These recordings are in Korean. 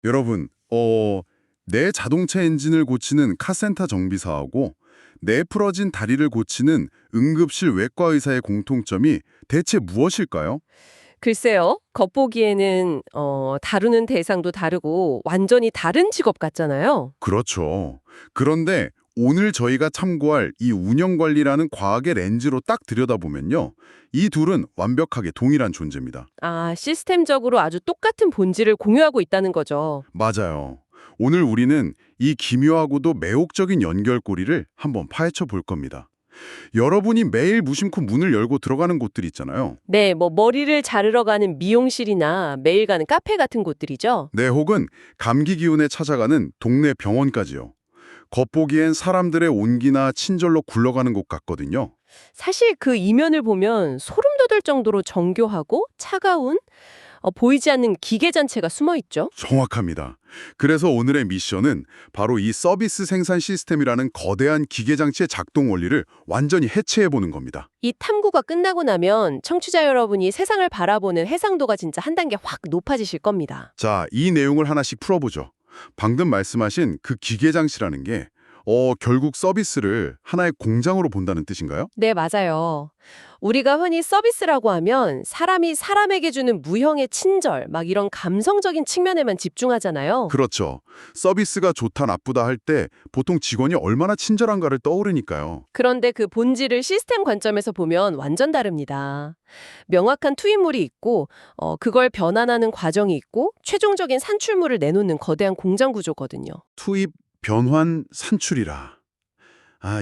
여러분, 내 자동차 엔진을 고치는 카센터 정비사하고 내 부러진 다리를 고치는 응급실 외과 의사의 공통점이 대체 무엇일까요? 글쎄요. 겉보기에는 다루는 대상도 다르고 완전히 다른 직업 같잖아요. 그렇죠. 그런데 오늘 저희가 참고할 이 운영관리라는 과학의 렌즈로 딱 들여다보면요. 이 둘은 완벽하게 동일한 존재입니다. 아, 시스템적으로 아주 똑같은 본질을 공유하고 있다는 거죠. 맞아요. 오늘 우리는 이 기묘하고도 매혹적인 연결고리를 한번 파헤쳐 볼 겁니다. 여러분이 매일 무심코 문을 열고 들어가는 곳들 있잖아요. 네, 뭐 머리를 자르러 가는 미용실이나 매일 가는 카페 같은 곳들이죠. 네, 혹은 감기 기운에 찾아가는 동네 병원까지요. 겉보기엔 사람들의 온기나 친절로 굴러가는 곳 같거든요. 사실 그 이면을 보면 소름 돋을 정도로 정교하고 차가운 보이지 않는 기계 잔체가 숨어 있죠. 정확합니다. 그래서 오늘의 미션은 바로 이 서비스 생산 시스템이라는 거대한 기계장치의 작동 원리를 완전히 해체해보는 겁니다. 이 탐구가 끝나고 나면 청취자 여러분이 세상을 바라보는 해상도가 진짜 한 단계 확 높아지실 겁니다. 자, 이 내용을 하나씩 풀어보죠. 방금 말씀하신 그 기계장치라는 게 결국 서비스를 하나의 공장으로 본다는 뜻인가요? 네, 맞아요. 우리가 흔히 서비스라고 하면 사람이 사람에게 주는 무형의 친절, 막 이런 감성적인 측면에만 집중하잖아요. 그렇죠. 서비스가 좋다 나쁘다 할 때 보통 직원이 얼마나 친절한가를 떠오르니까요. 그런데 그 본질을 시스템 관점에서 보면 완전 다릅니다. 명확한 투입물이 있고, 그걸 변환하는 과정이 있고, 최종적인 산출물을 내놓는 거대한 공장 구조거든요. 투입, 변환, 산출이라.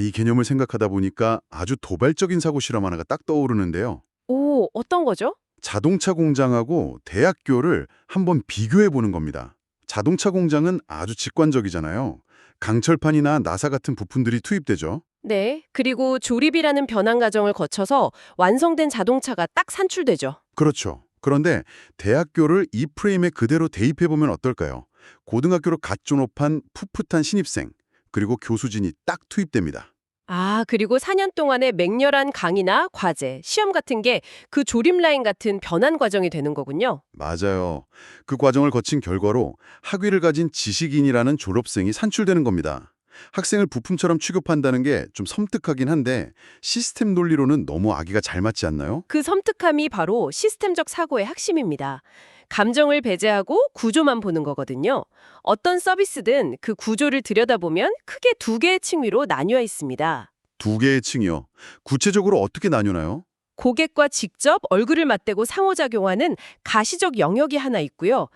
이 개념을 생각하다 보니까 아주 도발적인 사고 실험 하나가 딱 떠오르는데요. 오, 어떤 거죠? 자동차 공장하고 대학교를 한번 비교해 보는 겁니다. 자동차 공장은 아주 직관적이잖아요. 강철판이나 나사 같은 부품들이 투입되죠. 네. 그리고 조립이라는 변환 과정을 거쳐서 완성된 자동차가 딱 산출되죠. 그렇죠. 그런데 대학교를 이 프레임에 그대로 대입해 보면 어떨까요? 고등학교로 갓 졸업한 풋풋한 신입생, 그리고 교수진이 딱 투입됩니다. 아, 그리고 4년 동안의 맹렬한 강의나 과제, 시험 같은 게 그 조립 라인 같은 변환 과정이 되는 거군요. 맞아요. 그 과정을 거친 결과로 학위를 가진 지식인이라는 졸업생이 산출되는 겁니다. 학생을 부품처럼 취급한다는 게 좀 섬뜩하긴 한데 시스템 논리로는 너무 아기가 잘 맞지 않나요? 그 섬뜩함이 바로 시스템적 사고의 핵심입니다. 감정을 배제하고 구조만 보는 거거든요. 어떤 서비스든 그 구조를 들여다보면 크게 두 개의 층위로 나뉘어 있습니다. 두 개의 층이요. 구체적으로 어떻게 나뉘나요? 고객과 직접 얼굴을 맞대고 상호작용하는 가시적 영역이 하나 있고요.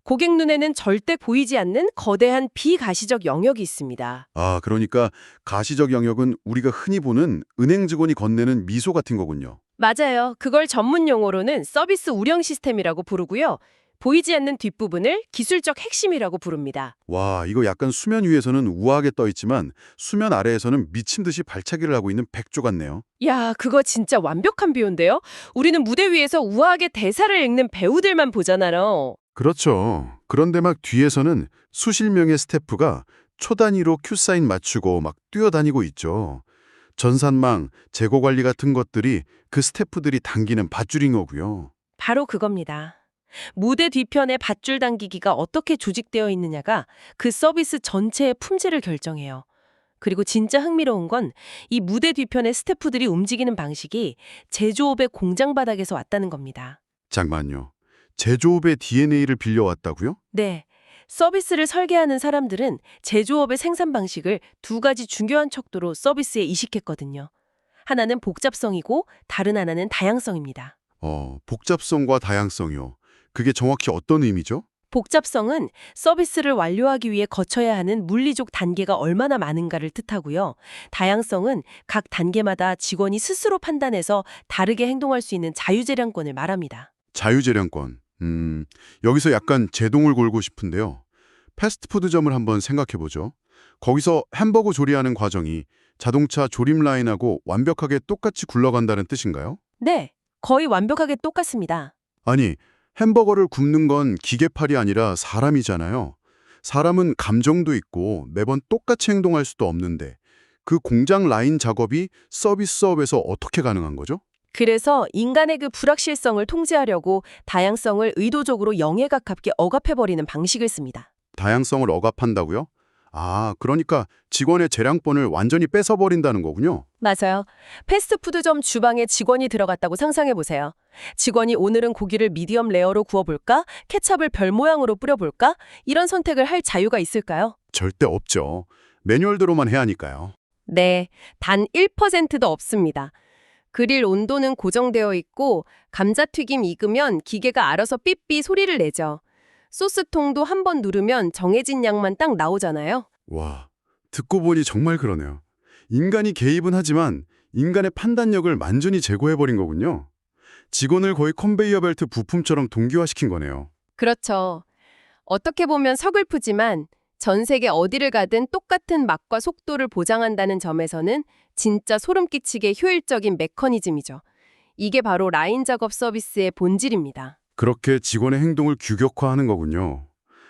고객 눈에는 절대 보이지 않는 거대한 비가시적 영역이 있습니다. 그러니까 가시적 영역은 우리가 흔히 보는 은행 직원이 건네는 미소 같은 거군요. 맞아요. 그걸 전문 용어로는 서비스 운영 시스템이라고 부르고요. 보이지 않는 뒷부분을 기술적 핵심이라고 부릅니다. 와, 이거 약간 수면 위에서는 우아하게 떠 있지만 수면 아래에서는 미친 듯이 발차기를 하고 있는 백조 같네요. 야, 그거 진짜 완벽한 비유인데요. 우리는 무대 위에서 우아하게 대사를 읽는 배우들만 보잖아요. 그렇죠. 그런데 막 뒤에서는 수십 명의 스태프가 초 단위로 큐 사인 맞추고 막 뛰어다니고 있죠. 전산망, 재고 관리 같은 것들이 그 스태프들이 당기는 밧줄인 거고요. 바로 그겁니다. 무대 뒤편의 밧줄 당기기가 어떻게 조직되어 있느냐가 그 서비스 전체의 품질을 결정해요. 그리고 진짜 흥미로운 건 이 무대 뒤편의 스태프들이 움직이는 방식이 제조업의 공장 바닥에서 왔다는 겁니다. 잠깐만요. 제조업의 DNA를 빌려왔다고요? 네. 서비스를 설계하는 사람들은 제조업의 생산 방식을 두 가지 중요한 척도로 서비스에 이식했거든요. 하나는 복잡성이고 다른 하나는 다양성입니다. 복잡성과 다양성이요. 그게 정확히 어떤 의미죠? 복잡성은 서비스를 완료하기 위해 거쳐야 하는 물리적 단계가 얼마나 많은가를 뜻하고요. 다양성은 각 단계마다 직원이 스스로 판단해서 다르게 행동할 수 있는 자유재량권을 말합니다. 자유재량권. 여기서 약간 제동을 걸고 싶은데요. 패스트푸드점을 한번 생각해보죠. 거기서 햄버거 조리하는 과정이 자동차 조림 라인하고 완벽하게 똑같이 굴러간다는 뜻인가요? 네, 거의 완벽하게 똑같습니다. 아니, 햄버거를 굽는 건 기계팔이 아니라 사람이잖아요. 사람은 감정도 있고 매번 똑같이 행동할 수도 없는데 그 공장 라인 작업이 서비스업에서 어떻게 가능한 거죠? 그래서 인간의 그 불확실성을 통제하려고 다양성을 의도적으로 0에 가깝게 억압해버리는 방식을 씁니다. 다양성을 억압한다고요? 아, 그러니까 직원의 재량권을 완전히 뺏어버린다는 거군요. 맞아요. 패스트푸드점 주방에 직원이 들어갔다고 상상해보세요. 직원이 오늘은 고기를 미디엄 레어로 구워볼까? 케찹을 별 모양으로 뿌려볼까? 이런 선택을 할 자유가 있을까요? 절대 없죠. 매뉴얼대로만 해야 하니까요. 네, 단 1%도 없습니다. 그릴 온도는 고정되어 있고 감자튀김 익으면 기계가 알아서 삐삐 소리를 내죠. 소스통도 한 번 누르면 정해진 양만 딱 나오잖아요. 와, 듣고 보니 정말 그러네요. 인간이 개입은 하지만 인간의 판단력을 완전히 제거해버린 거군요. 직원을 거의 컨베이어 벨트 부품처럼 동기화시킨 거네요. 그렇죠. 어떻게 보면 서글프지만 전 세계 어디를 가든 똑같은 맛과 속도를 보장한다는 점에서는 진짜 소름 끼치게 효율적인 메커니즘이죠. 이게 바로 라인 작업 서비스의 본질입니다. 그렇게 직원의 행동을 규격화하는 거군요.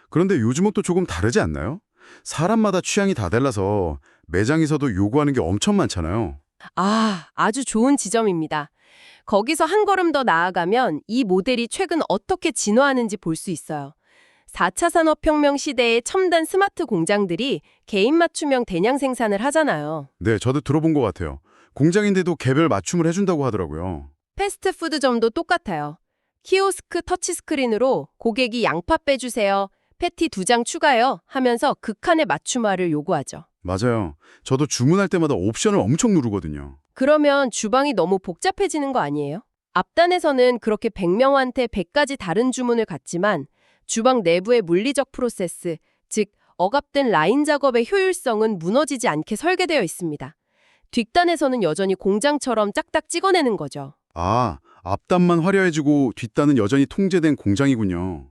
그런데 요즘은 또 조금 다르지 않나요? 사람마다 취향이 다 달라서 매장에서도 요구하는 게 엄청 많잖아요. 아주 좋은 지점입니다. 거기서 한 걸음 더 나아가면 이 모델이 최근 어떻게 진화하는지 볼 수 있어요. 4차 산업혁명 시대의 첨단 스마트 공장들이 개인 맞춤형 대량 생산을 하잖아요. 네, 저도 들어본 것 같아요. 공장인데도 개별 맞춤을 해준다고 하더라고요. 패스트푸드점도 똑같아요. 키오스크 터치스크린으로 고객이 양파 빼주세요, 패티 2장 추가요 하면서 극한의 맞춤화를 요구하죠. 맞아요. 저도 주문할 때마다 옵션을 엄청 누르거든요. 그러면 주방이 너무 복잡해지는 거 아니에요? 앞단에서는 그렇게 100명한테 100가지 다른 주문을 갖지만 주방 내부의 물리적 프로세스, 즉 억압된 라인 작업의 효율성은 무너지지 않게 설계되어 있습니다. 뒷단에서는 여전히 공장처럼 짝딱 찍어내는 거죠. 아, 앞단만 화려해지고 뒷단은 여전히 통제된 공장이군요.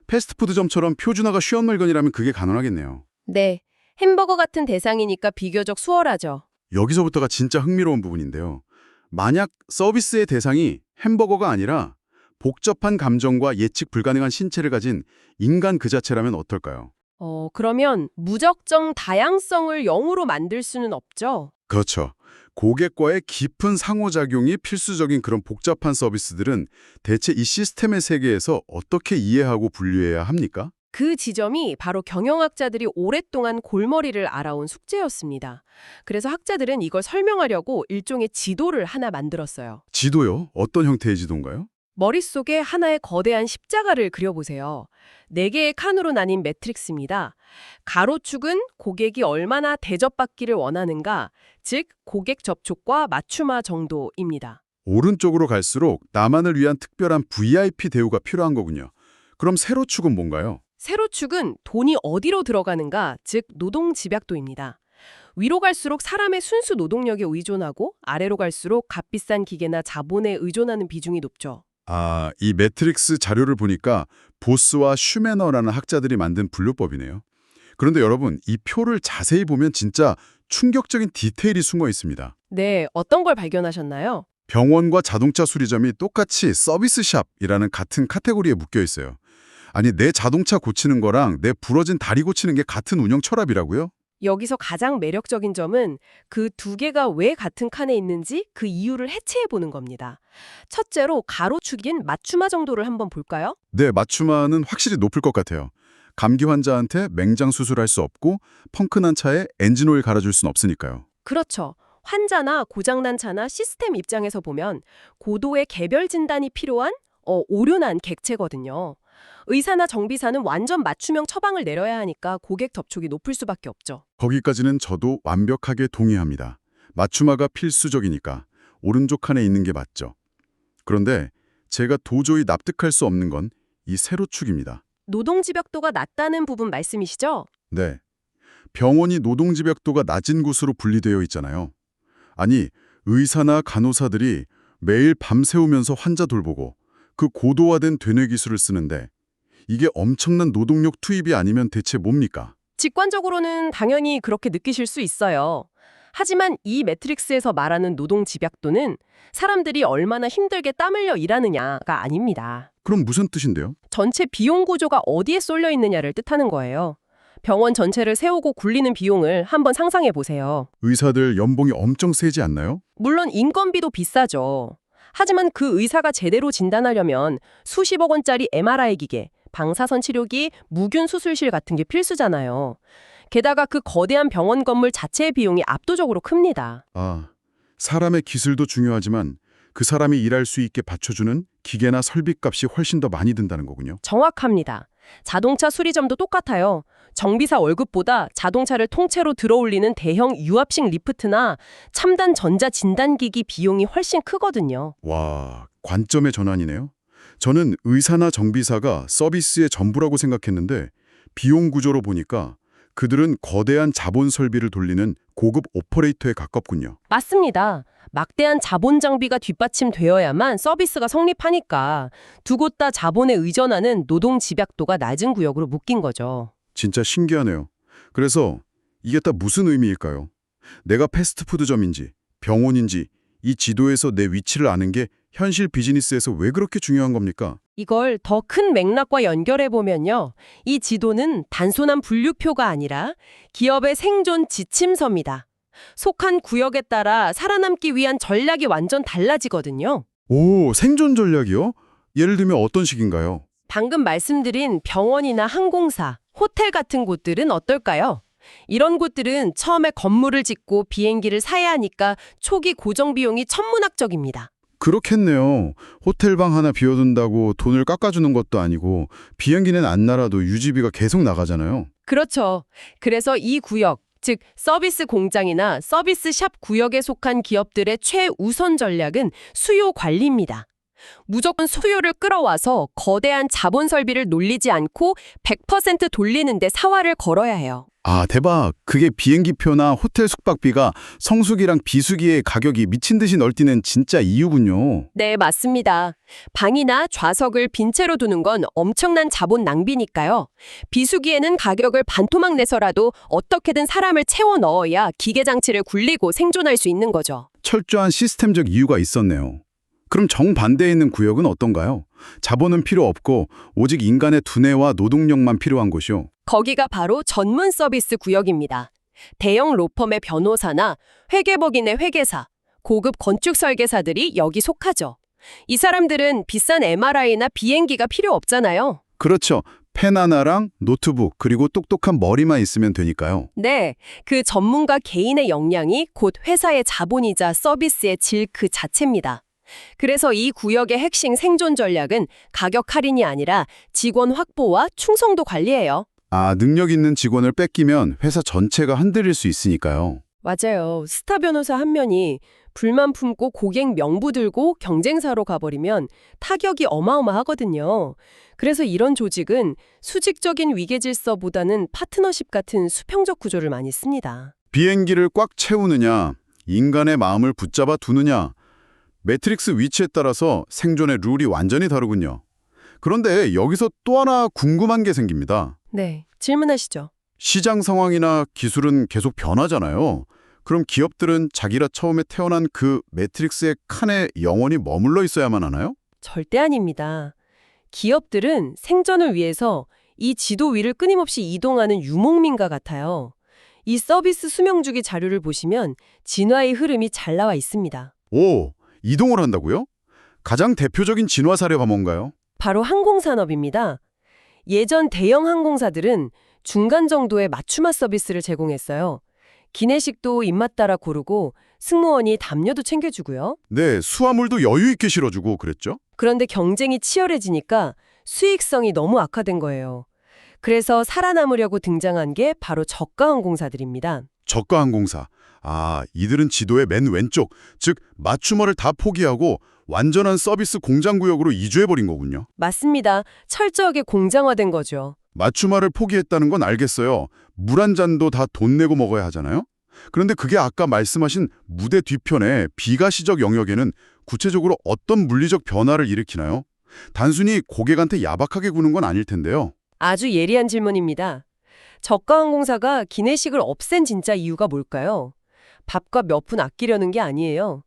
패스트푸드점처럼 표준화가 쉬운 물건이라면 그게 가능하겠네요. 네, 햄버거 같은 대상이니까 비교적 수월하죠. 여기서부터가 진짜 흥미로운 부분인데요. 만약 서비스의 대상이 햄버거가 아니라 복잡한 감정과 예측 불가능한 신체를 가진 인간 그 자체라면 어떨까요? 그러면 무적정 다양성을 0으로 만들 수는 없죠. 그렇죠. 고객과의 깊은 상호작용이 필수적인 그런 복잡한 서비스들은 대체 이 시스템의 세계에서 어떻게 이해하고 분류해야 합니까? 그 지점이 바로 경영학자들이 오랫동안 골머리를 앓아온 숙제였습니다. 그래서 학자들은 이걸 설명하려고 일종의 지도를 하나 만들었어요. 지도요? 어떤 형태의 지도인가요? 머릿속에 하나의 거대한 십자가를 그려보세요. 4개의 칸으로 나뉜 매트릭스입니다. 가로축은 고객이 얼마나 대접받기를 원하는가, 즉 고객 접촉과 맞춤화 정도입니다. 오른쪽으로 갈수록 나만을 위한 특별한 VIP 대우가 필요한 거군요. 그럼 세로축은 뭔가요? 세로축은 돈이 어디로 들어가는가, 즉 노동 집약도입니다. 위로 갈수록 사람의 순수 노동력에 의존하고 아래로 갈수록 값비싼 기계나 자본에 의존하는 비중이 높죠. 아, 이 매트릭스 자료를 보니까 보스와 슈메너라는 학자들이 만든 분류법이네요. 그런데 여러분, 이 표를 자세히 보면 진짜 충격적인 디테일이 숨어 있습니다. 네, 어떤 걸 발견하셨나요? 병원과 자동차 수리점이 똑같이 서비스샵이라는 같은 카테고리에 묶여 있어요. 아니, 내 자동차 고치는 거랑 내 부러진 다리 고치는 게 같은 운영 철학이라고요? 여기서 가장 매력적인 점은 그 2개가 왜 같은 칸에 있는지 그 이유를 해체해 보는 겁니다. 첫째로 가로축인 맞춤화 정도를 한번 볼까요? 네, 맞춤화는 확실히 높을 것 같아요. 감기 환자한테 맹장 수술할 수 없고 펑크난 차에 엔진오일 갈아줄 순 없으니까요. 그렇죠. 환자나 고장난 차나 시스템 입장에서 보면 고도의 개별 진단이 필요한 오류난 객체거든요. 의사나 정비사는 완전 맞춤형 처방을 내려야 하니까 고객 접촉이 높을 수밖에 없죠. 거기까지는 저도 완벽하게 동의합니다. 맞춤화가 필수적이니까 오른쪽 칸에 있는 게 맞죠. 그런데 제가 도저히 납득할 수 없는 건 이 세로축입니다. 노동집약도가 낮다는 부분 말씀이시죠? 네. 병원이 노동집약도가 낮은 곳으로 분리되어 있잖아요. 아니, 의사나 간호사들이 매일 밤새우면서 환자 돌보고 그 고도화된 되뇌 기술을 쓰는데 이게 엄청난 노동력 투입이 아니면 대체 뭡니까? 직관적으로는 당연히 그렇게 느끼실 수 있어요. 하지만 이 매트릭스에서 말하는 노동 집약도는 사람들이 얼마나 힘들게 땀 흘려 일하느냐가 아닙니다. 그럼 무슨 뜻인데요? 전체 비용 구조가 어디에 쏠려 있느냐를 뜻하는 거예요. 병원 전체를 세우고 굴리는 비용을 한번 상상해 보세요. 의사들 연봉이 엄청 세지 않나요? 물론 인건비도 비싸죠. 하지만 그 의사가 제대로 진단하려면 수십억 원짜리 MRI 기계, 방사선 치료기, 무균 수술실 같은 게 필수잖아요. 게다가 그 거대한 병원 건물 자체의 비용이 압도적으로 큽니다. 아, 사람의 기술도 중요하지만 그 사람이 일할 수 있게 받쳐주는 기계나 설비값이 훨씬 더 많이 든다는 거군요. 정확합니다. 자동차 수리점도 똑같아요. 정비사 월급보다 자동차를 통째로 들어올리는 대형 유압식 리프트나 첨단 전자 진단기기 비용이 훨씬 크거든요. 와, 관점의 전환이네요. 저는 의사나 정비사가 서비스의 전부라고 생각했는데 비용 구조로 보니까 그들은 거대한 자본 설비를 돌리는 고급 오퍼레이터에 가깝군요. 맞습니다. 막대한 자본 장비가 뒷받침되어야만 서비스가 성립하니까 두 곳 다 자본에 의존하는 노동 집약도가 낮은 구역으로 묶인 거죠. 진짜 신기하네요. 그래서 이게 다 무슨 의미일까요? 내가 패스트푸드점인지 병원인지 이 지도에서 내 위치를 아는 게 현실 비즈니스에서 왜 그렇게 중요한 겁니까? 이걸 더 큰 맥락과 연결해 보면요. 이 지도는 단순한 분류표가 아니라 기업의 생존 지침서입니다. 속한 구역에 따라 살아남기 위한 전략이 완전 달라지거든요. 오, 생존 전략이요? 예를 들면 어떤 식인가요? 방금 말씀드린 병원이나 항공사, 호텔 같은 곳들은 어떨까요? 이런 곳들은 처음에 건물을 짓고 비행기를 사야 하니까 초기 고정 비용이 천문학적입니다. 그렇겠네요. 호텔방 하나 비워둔다고 돈을 깎아주는 것도 아니고 비행기는 안 날아도 유지비가 계속 나가잖아요. 그렇죠. 그래서 이 구역, 즉 서비스 공장이나 서비스 샵 구역에 속한 기업들의 최우선 전략은 수요 관리입니다. 무조건 수요를 끌어와서 거대한 자본 설비를 놀리지 않고 100% 돌리는데 사활을 걸어야 해요. 아, 대박. 그게 비행기표나 호텔 숙박비가 성수기랑 비수기의 가격이 미친 듯이 널뛰는 진짜 이유군요. 네, 맞습니다. 방이나 좌석을 빈 채로 두는 건 엄청난 자본 낭비니까요. 비수기에는 가격을 반토막 내서라도 어떻게든 사람을 채워 넣어야 기계 장치를 굴리고 생존할 수 있는 거죠. 철저한 시스템적 이유가 있었네요. 그럼 정반대에 있는 구역은 어떤가요? 자본은 필요 없고 오직 인간의 두뇌와 노동력만 필요한 곳이요. 거기가 바로 전문 서비스 구역입니다. 대형 로펌의 변호사나 회계법인의 회계사, 고급 건축 설계사들이 여기 속하죠. 이 사람들은 비싼 MRI나 비행기가 필요 없잖아요. 그렇죠. 펜 하나랑 노트북 그리고 똑똑한 머리만 있으면 되니까요. 네, 그 전문가 개인의 역량이 곧 회사의 자본이자 서비스의 질 그 자체입니다. 그래서 이 구역의 핵심 생존 전략은 가격 할인이 아니라 직원 확보와 충성도 관리예요. 아, 능력 있는 직원을 뺏기면 회사 전체가 흔들릴 수 있으니까요. 맞아요. 스타 변호사 한 명이 불만 품고 고객 명부 들고 경쟁사로 가버리면 타격이 어마어마하거든요. 그래서 이런 조직은 수직적인 위계 질서보다는 파트너십 같은 수평적 구조를 많이 씁니다. 비행기를 꽉 채우느냐, 인간의 마음을 붙잡아 두느냐, 매트릭스 위치에 따라서 생존의 룰이 완전히 다르군요. 그런데 여기서 또 하나 궁금한 게 생깁니다. 네, 질문하시죠. 시장 상황이나 기술은 계속 변하잖아요. 그럼 기업들은 자기라 처음에 태어난 그 매트릭스의 칸에 영원히 머물러 있어야만 하나요? 절대 아닙니다. 기업들은 생존을 위해서 이 지도 위를 끊임없이 이동하는 유목민과 같아요. 이 서비스 수명주기 자료를 보시면 진화의 흐름이 잘 나와 있습니다. 오, 이동을 한다고요? 가장 대표적인 진화 사례가 뭔가요? 바로 항공산업입니다. 예전 대형 항공사들은 중간 정도의 맞춤화 서비스를 제공했어요. 기내식도 입맛 따라 고르고 승무원이 담요도 챙겨주고요. 네, 수화물도 여유 있게 실어주고 그랬죠? 그런데 경쟁이 치열해지니까 수익성이 너무 악화된 거예요. 그래서 살아남으려고 등장한 게 바로 저가 항공사들입니다. 저가 항공사. 아, 이들은 지도의 맨 왼쪽, 즉 맞춤어를 다 포기하고 완전한 서비스 공장구역으로 이주해버린 거군요. 맞습니다. 철저하게 공장화된 거죠. 맞춤화를 포기했다는 건 알겠어요. 물 한 잔도 다 돈 내고 먹어야 하잖아요. 그런데 그게 아까 말씀하신 무대 뒤편의 비가시적 영역에는 구체적으로 어떤 물리적 변화를 일으키나요? 단순히 고객한테 야박하게 구는 건 아닐 텐데요. 아주 예리한 질문입니다. 저가 항공사가 기내식을 없앤 진짜 이유가 뭘까요? 밥과 몇 푼 아끼려는 게 아니에요.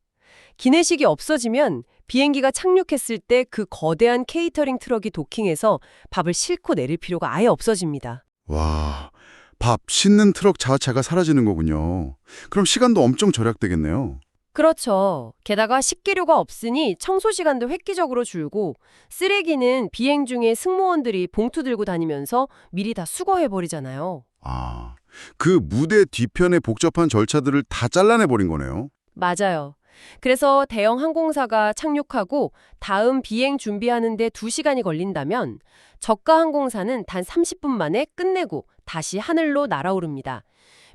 기내식이 없어지면 비행기가 착륙했을 때 그 거대한 케이터링 트럭이 도킹해서 밥을 싣고 내릴 필요가 아예 없어집니다. 와, 밥 싣는 트럭 자체가 사라지는 거군요. 그럼 시간도 엄청 절약되겠네요. 그렇죠. 게다가 식기류가 없으니 청소 시간도 획기적으로 줄고 쓰레기는 비행 중에 승무원들이 봉투 들고 다니면서 미리 다 수거해버리잖아요. 아, 그 무대 뒤편의 복잡한 절차들을 다 잘라내버린 거네요. 맞아요. 그래서 대형 항공사가 착륙하고 다음 비행 준비하는데 2시간이 걸린다면 저가 항공사는 단 30분 만에 끝내고 다시 하늘로 날아오릅니다.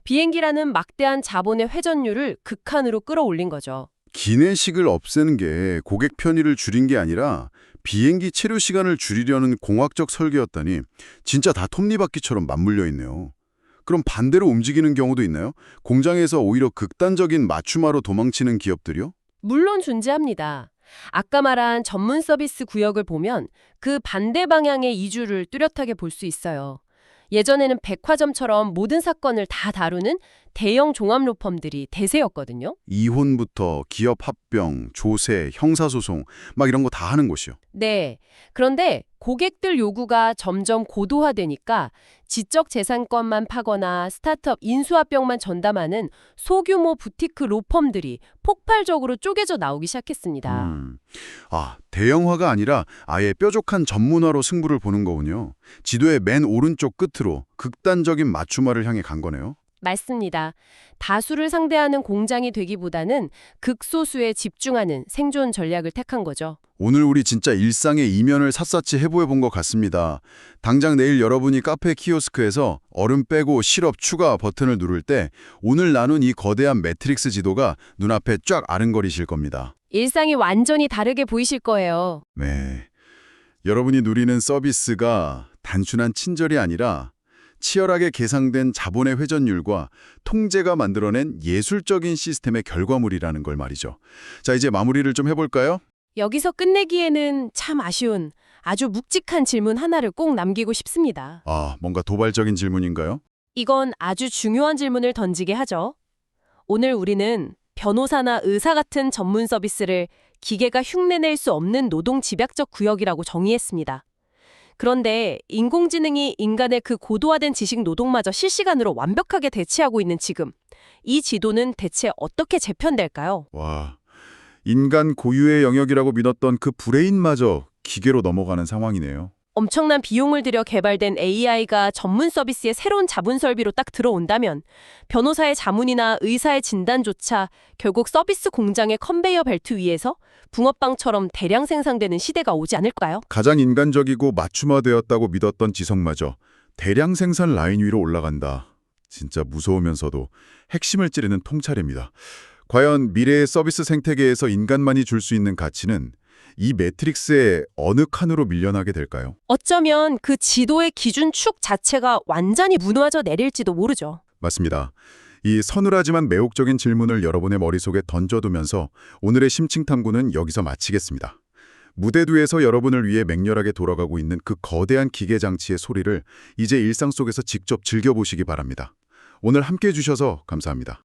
비행기라는 막대한 자본의 회전율을 극한으로 끌어올린 거죠. 기내식을 없애는 게 고객 편의를 줄인 게 아니라 비행기 체류 시간을 줄이려는 공학적 설계였다니 진짜 다 톱니바퀴처럼 맞물려 있네요. 그럼 반대로 움직이는 경우도 있나요? 공장에서 오히려 극단적인 맞춤화로 도망치는 기업들이요? 물론 존재합니다. 아까 말한 전문 서비스 구역을 보면 그 반대 방향의 이주를 뚜렷하게 볼 수 있어요. 예전에는 백화점처럼 모든 사건을 다 다루는 대형 종합 로펌들이 대세였거든요. 이혼부터 기업 합병, 조세, 형사소송 막 이런 거 다 하는 곳이요. 네. 그런데 고객들 요구가 점점 고도화되니까 지적 재산권만 파거나 스타트업 인수합병만 전담하는 소규모 부티크 로펌들이 폭발적으로 쪼개져 나오기 시작했습니다. 대형화가 아니라 아예 뾰족한 전문화로 승부를 보는 거군요. 지도의 맨 오른쪽 끝으로 극단적인 맞춤화를 향해 간 거네요. 맞습니다. 다수를 상대하는 공장이 되기보다는 극소수에 집중하는 생존 전략을 택한 거죠. 오늘 우리 진짜 일상의 이면을 샅샅이 해부해 본 것 같습니다. 당장 내일 여러분이 카페 키오스크에서 얼음 빼고 시럽 추가 버튼을 누를 때 오늘 나눈 이 거대한 매트릭스 지도가 눈앞에 쫙 아른거리실 겁니다. 일상이 완전히 다르게 보이실 거예요. 네. 여러분이 누리는 서비스가 단순한 친절이 아니라 치열하게 계상된 자본의 회전율과 통제가 만들어낸 예술적인 시스템의 결과물이라는 걸 말이죠. 자, 이제 마무리를 좀 해볼까요? 여기서 끝내기에는 참 아쉬운 아주 묵직한 질문 하나를 꼭 남기고 싶습니다. 뭔가 도발적인 질문인가요? 이건 아주 중요한 질문을 던지게 하죠. 오늘 우리는 변호사나 의사 같은 전문 서비스를 기계가 흉내낼 수 없는 노동 집약적 구역이라고 정의했습니다. 그런데 인공지능이 인간의 그 고도화된 지식 노동마저 실시간으로 완벽하게 대체하고 있는 지금, 이 지도는 대체 어떻게 재편될까요? 와, 인간 고유의 영역이라고 믿었던 그 브레인마저 기계로 넘어가는 상황이네요. 엄청난 비용을 들여 개발된 AI가 전문 서비스의 새로운 자본 설비로 딱 들어온다면 변호사의 자문이나 의사의 진단조차 결국 서비스 공장의 컨베이어 벨트 위에서 붕어빵처럼 대량 생산되는 시대가 오지 않을까요? 가장 인간적이고 맞춤화되었다고 믿었던 지성마저 대량 생산 라인 위로 올라간다. 진짜 무서우면서도 핵심을 찌르는 통찰입니다. 과연 미래의 서비스 생태계에서 인간만이 줄 수 있는 가치는 이 매트릭스의 어느 칸으로 밀려나게 될까요? 어쩌면 그 지도의 기준축 자체가 완전히 무너져 내릴지도 모르죠. 맞습니다. 이 서늘하지만 매혹적인 질문을 여러분의 머릿속에 던져두면서 오늘의 심층탐구는 여기서 마치겠습니다. 무대 뒤에서 여러분을 위해 맹렬하게 돌아가고 있는 그 거대한 기계 장치의 소리를 이제 일상 속에서 직접 즐겨보시기 바랍니다. 오늘 함께해 주셔서 감사합니다.